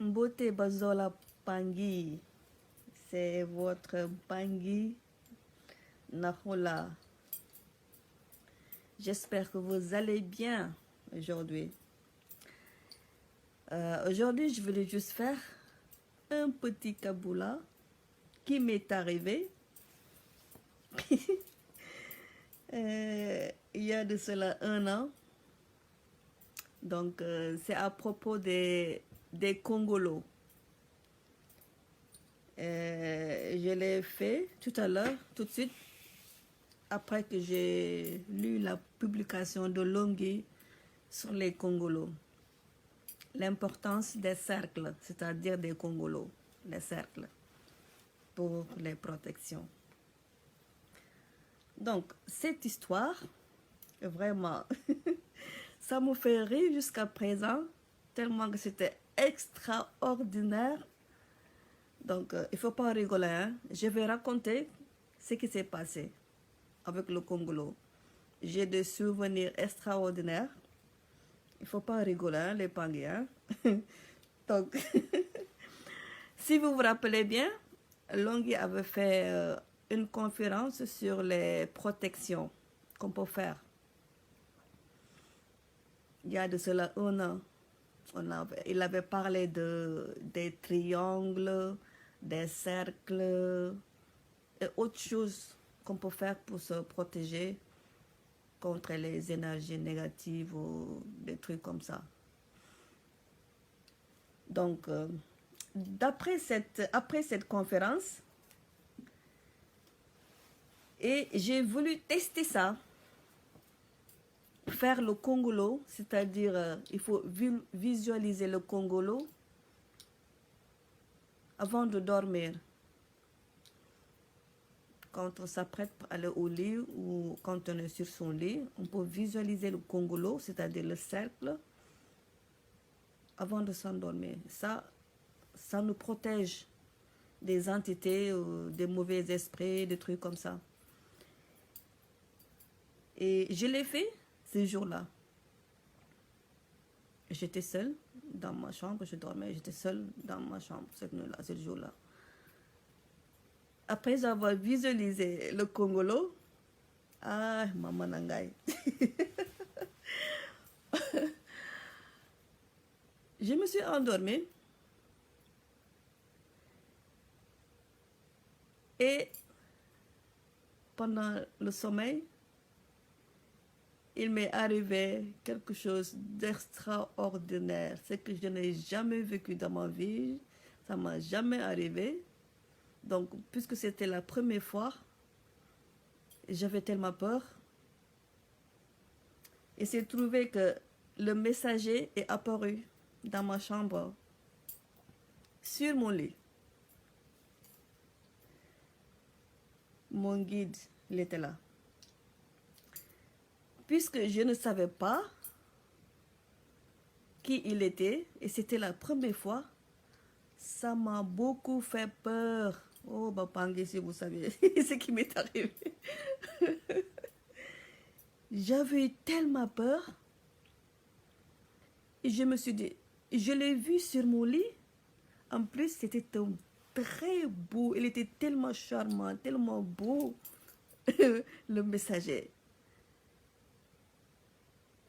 Mbote Bazola Pangui, c'est votre Pangui Nahola. J'espère que vous allez bien aujourd'hui. Aujourd'hui, je voulais juste faire un petit kaboula qui m'est arrivé il y a de cela 1 an. Donc, c'est à propos des Congolos. Je l'ai fait tout à l'heure, tout de suite, après que j'ai lu la publication de Longhi sur les Congolos. L'importance des cercles, c'est-à-dire des Congolos, les cercles, pour les protections. Donc, cette histoire, vraiment, ça me fait rire jusqu'à présent, tellement que c'était extraordinaire. Donc, il ne faut pas rigoler, hein? Je vais raconter ce qui s'est passé avec le Congolo. J'ai des souvenirs extraordinaires. Il ne faut pas rigoler, hein, les Pangui, hein? Donc, si vous vous rappelez bien, Longhi avait fait une conférence sur les protections qu'on peut faire. Il y a de cela 1 an. Il avait parlé des triangles, des cercles et autres choses qu'on peut faire pour se protéger contre les énergies négatives ou des trucs comme ça. Donc, après cette conférence, et j'ai voulu tester ça, faire le Congolo, c'est-à-dire il faut visualiser le Congolo avant de dormir. Quand on s'apprête à aller au lit ou quand on est sur son lit, on peut visualiser le Congolo, c'est-à-dire le cercle, avant de s'endormir. Ça nous protège des entités, des mauvais esprits, des trucs comme ça. Et je l'ai fait ce jour-là. J'étais seule dans ma chambre, je dormais, j'étais seule dans ma chambre cette nuit-là, ce jour-là. Après avoir visualisé le Congolo, ah, maman nangai. Je me suis endormie et pendant le sommeil, il m'est arrivé quelque chose d'extraordinaire. Ce que je n'ai jamais vécu dans ma vie, ça ne m'a jamais arrivé. Donc, puisque c'était la première fois, j'avais tellement peur. Il s'est trouvé que le messager est apparu dans ma chambre, sur mon lit. Mon guide, il était là. Puisque je ne savais pas qui il était, et c'était la première fois, ça m'a beaucoup fait peur. Oh, Bapangé, si vous savez ce qui m'est arrivé. J'avais eu tellement peur. Et je me suis dit, je l'ai vu sur mon lit. En plus, c'était un très beau, il était tellement charmant, tellement beau, le messager.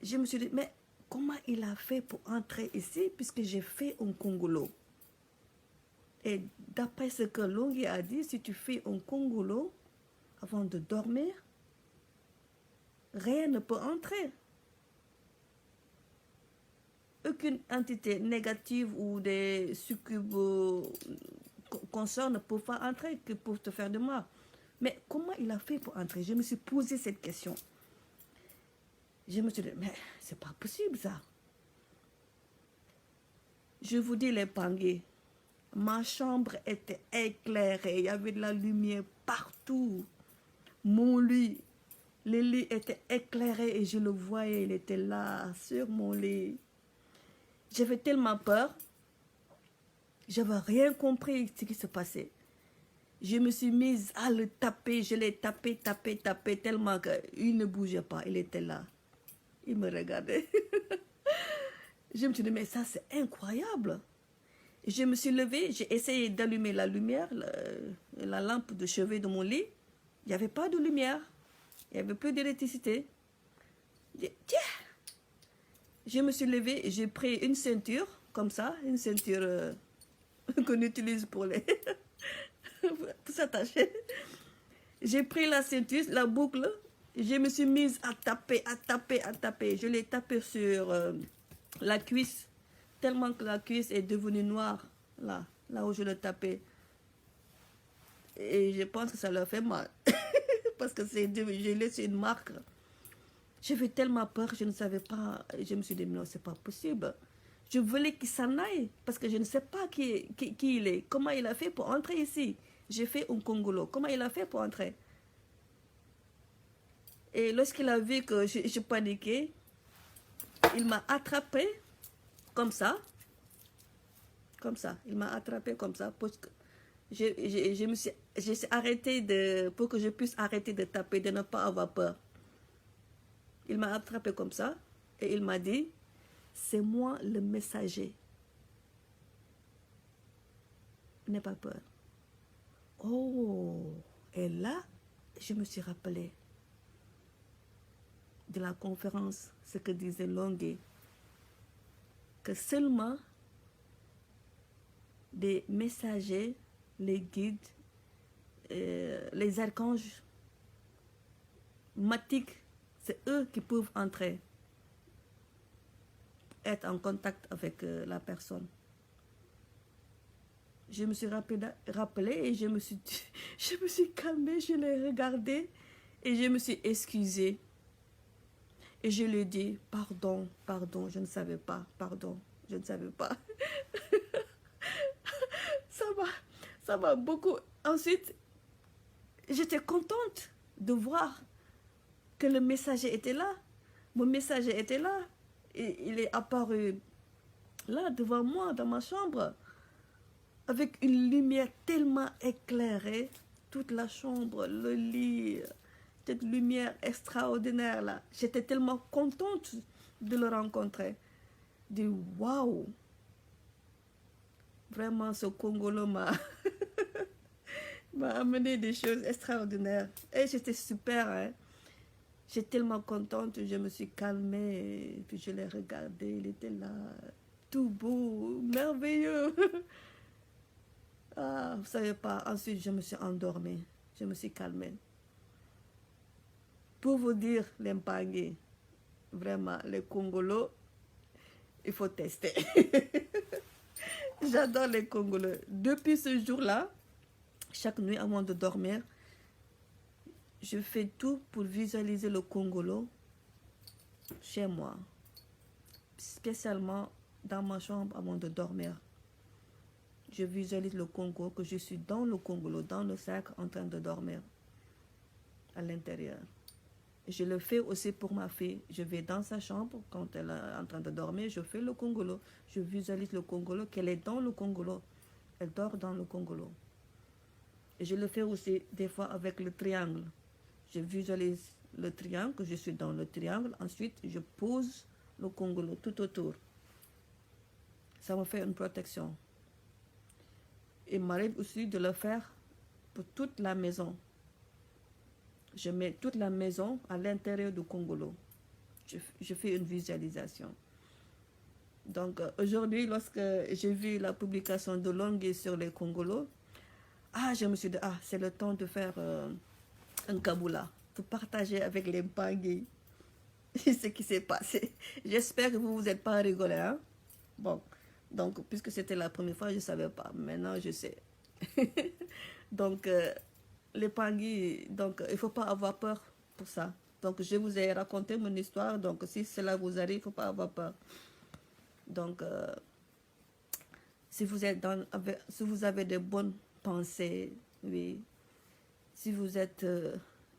Je me suis dit, mais comment il a fait pour entrer ici, puisque j'ai fait un Congolo? Et d'après ce que Longhi a dit, si tu fais un Congolo avant de dormir, rien ne peut entrer. Aucune entité négative ou des succubes consorts ne peuvent pas entrer, que pour te faire de mal. Mais comment il a fait pour entrer? Je me suis posé cette question. Je me suis dit, mais c'est pas possible ça. Je vous dis les Pangui, ma chambre était éclairée, il y avait de la lumière partout. Mon lit, le lit était éclairé et je le voyais, il était là, sur mon lit. J'avais tellement peur, j'avais rien compris ce qui se passait. Je me suis mise à le taper, je l'ai tapé, tellement qu'il ne bougeait pas, il était là. Il me regardait. Je me suis dit, mais ça c'est incroyable. Je me suis levée, j'ai essayé d'allumer la lumière, la lampe de chevet de mon lit. Il n'y avait pas de lumière. Il n'y avait plus d'électricité. Tiens, je me suis levée et j'ai pris une ceinture, comme ça, une ceinture qu'on utilise pour les pour s'attacher. J'ai pris la ceinture, la boucle, je me suis mise à taper, à taper, à taper. Je l'ai tapé sur la cuisse, tellement que la cuisse est devenue noire, là où je l'ai tapé. Et je pense que ça leur fait mal, parce que j'ai laissé une marque. J'avais tellement peur, je ne savais pas. Je me suis dit, non, c'est pas possible. Je voulais qu'il s'en aille, parce que je ne sais pas qui il est. Comment il a fait pour entrer ici? J'ai fait un Congolo. Comment il a fait pour entrer? Et lorsqu'il a vu que je paniquais, il m'a attrapé comme ça. Comme ça. Il m'a attrapé comme ça. Parce que je me suis arrêté pour que je puisse arrêter de taper, de ne pas avoir peur. Il m'a attrapé comme ça et il m'a dit, c'est moi le messager. N'aie pas peur. Oh, et là, je me suis rappelé de la conférence, ce que disait Longuet, que seulement des messagers, les guides, les archanges matiques, c'est eux qui peuvent entrer, être en contact avec la personne. Je me suis rappelé et je me suis calmée, je l'ai regardé et je me suis excusée. Et je lui ai dit, pardon, pardon, je ne savais pas, pardon, je ne savais pas. Ça m'a beaucoup... Ensuite, j'étais contente de voir que le messager était là. Mon messager était là. Et il est apparu là, devant moi, dans ma chambre, avec une lumière tellement éclairée. Toute la chambre, le lit, cette lumière extraordinaire là. J'étais tellement contente de le rencontrer. Je dis, waouh! Vraiment, ce Congolo m'a amené des choses extraordinaires. Et j'étais super, hein. J'étais tellement contente, je me suis calmée, et puis je l'ai regardé, il était là, tout beau, merveilleux. Ah, vous savez pas, ensuite je me suis endormie, je me suis calmée. Pour vous dire, les Mpangé, vraiment, les Congolos, il faut tester. J'adore les Congolos. Depuis ce jour-là, chaque nuit avant de dormir, je fais tout pour visualiser le Congolo chez moi, spécialement dans ma chambre avant de dormir. Je visualise le Congo, que je suis dans le Congolo, dans le sac, en train de dormir à l'intérieur. Je le fais aussi pour ma fille. Je vais dans sa chambre, quand elle est en train de dormir, je fais le Congolo. Je visualise le Congolo, qu'elle est dans le Congolo. Elle dort dans le Congolo. Et je le fais aussi des fois avec le triangle. Je visualise le triangle, que je suis dans le triangle. Ensuite, je pose le Congolo tout autour. Ça me fait une protection. Il m'arrive aussi de le faire pour toute la maison. Je mets toute la maison à l'intérieur du Congolo. Je fais une visualisation. Donc aujourd'hui, lorsque j'ai vu la publication de Longuet sur les Congolos, je me suis dit, c'est le temps de faire un Kaboula, pour partager avec les Mpangé ce qui s'est passé. J'espère que vous ne vous êtes pas rigolé, hein? Bon, donc puisque c'était la première fois, je ne savais pas. Maintenant, je sais. Donc, les Mpangé, donc il ne faut pas avoir peur pour ça. Donc, je vous ai raconté mon histoire. Donc, si cela vous arrive, il ne faut pas avoir peur. Donc, si vous avez de bonnes pensées, oui. Si vous êtes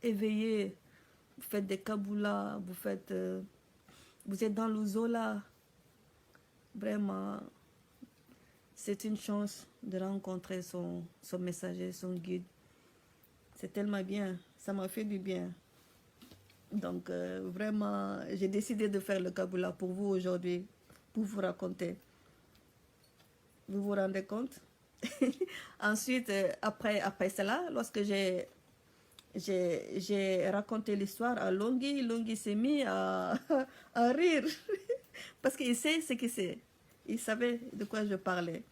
éveillé, vous faites des kaboulas, vous êtes dans le Zola, vraiment, c'est une chance de rencontrer son messager, son guide. C'est tellement bien, ça m'a fait du bien. Donc, vraiment, j'ai décidé de faire le kaboula pour vous aujourd'hui, pour vous raconter. Vous vous rendez compte? Ensuite, après cela, lorsque j'ai raconté l'histoire à Longhi, Longhi s'est mis à rire. Parce qu'il sait ce que c'est. Il savait de quoi je parlais.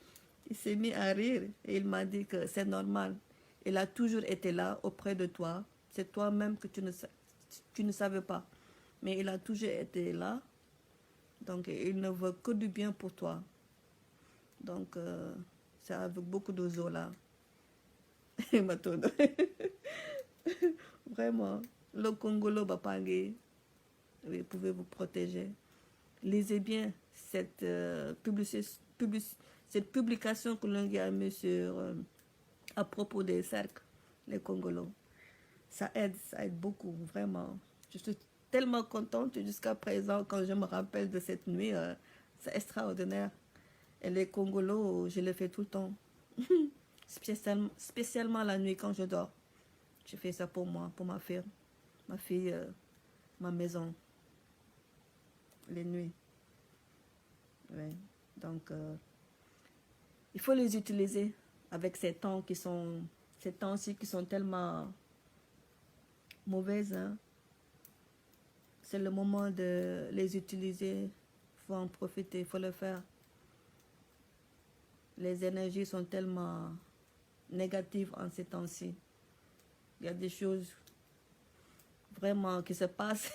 Il s'est mis à rire et il m'a dit que c'est normal. Il a toujours été là auprès de toi. C'est toi-même que tu ne savais pas. Mais il a toujours été là. Donc, il ne veut que du bien pour toi. Donc, c'est avec beaucoup de zo là. Vraiment. Le Congolo Bapangi, vous pouvez vous protéger. Lisez bien cette, cette publication que l'on a mise sur, à propos des cercles, les Congolos. Ça aide beaucoup, vraiment. Je suis tellement contente jusqu'à présent quand je me rappelle de cette nuit. C'est extraordinaire. Et les Congolos, je les fais tout le temps. Spécialement la nuit quand je dors. Je fais ça pour moi, pour ma fille, ma maison, les nuits. Ouais. Donc, il faut les utiliser avec ces temps-ci qui sont tellement mauvaises. Hein. C'est le moment de les utiliser. Il faut en profiter, il faut le faire. Les énergies sont tellement négatives en ces temps-ci. Il y a des choses vraiment qui se passent.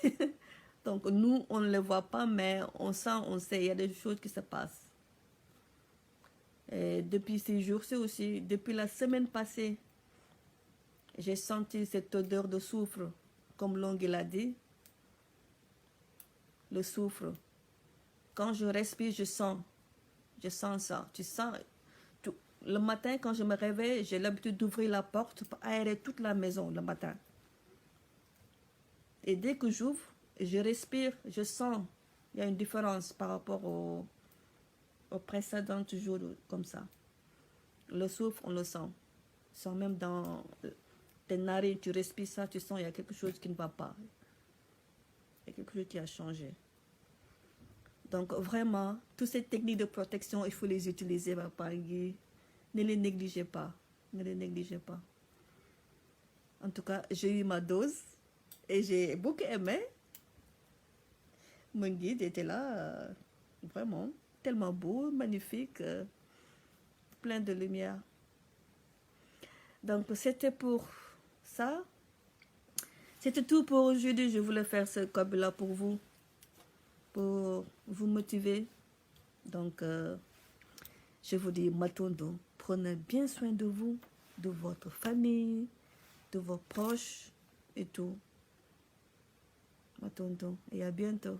Donc nous, on ne les voit pas, mais on sent, on sait, il y a des choses qui se passent. Et depuis ces jours-ci aussi, depuis la semaine passée, j'ai senti cette odeur de soufre, comme Longhi l'a dit. Le soufre. Quand je respire, je sens ça. Tu sens. Le matin, quand je me réveille, j'ai l'habitude d'ouvrir la porte pour aérer toute la maison le matin. Et dès que j'ouvre, je respire, je sens. Il y a une différence par rapport aux précédents jours comme ça. Le souffle, on le sent. Tu sens même dans tes narines, tu respires ça, tu sens qu'il y a quelque chose qui ne va pas. Il y a quelque chose qui a changé. Donc vraiment, toutes ces techniques de protection, il faut les utiliser, Bapangi. Ne les négligez pas. Ne les négligez pas. En tout cas, j'ai eu ma dose et j'ai beaucoup aimé. Mon guide était là, vraiment, tellement beau, magnifique, plein de lumière. Donc, c'était pour ça. C'était tout pour aujourd'hui. Je voulais faire ce cob-là pour vous motiver. Donc, je vous dis, Matondo, prenez bien soin de vous, de votre famille, de vos proches et tout. Matondo, et à bientôt.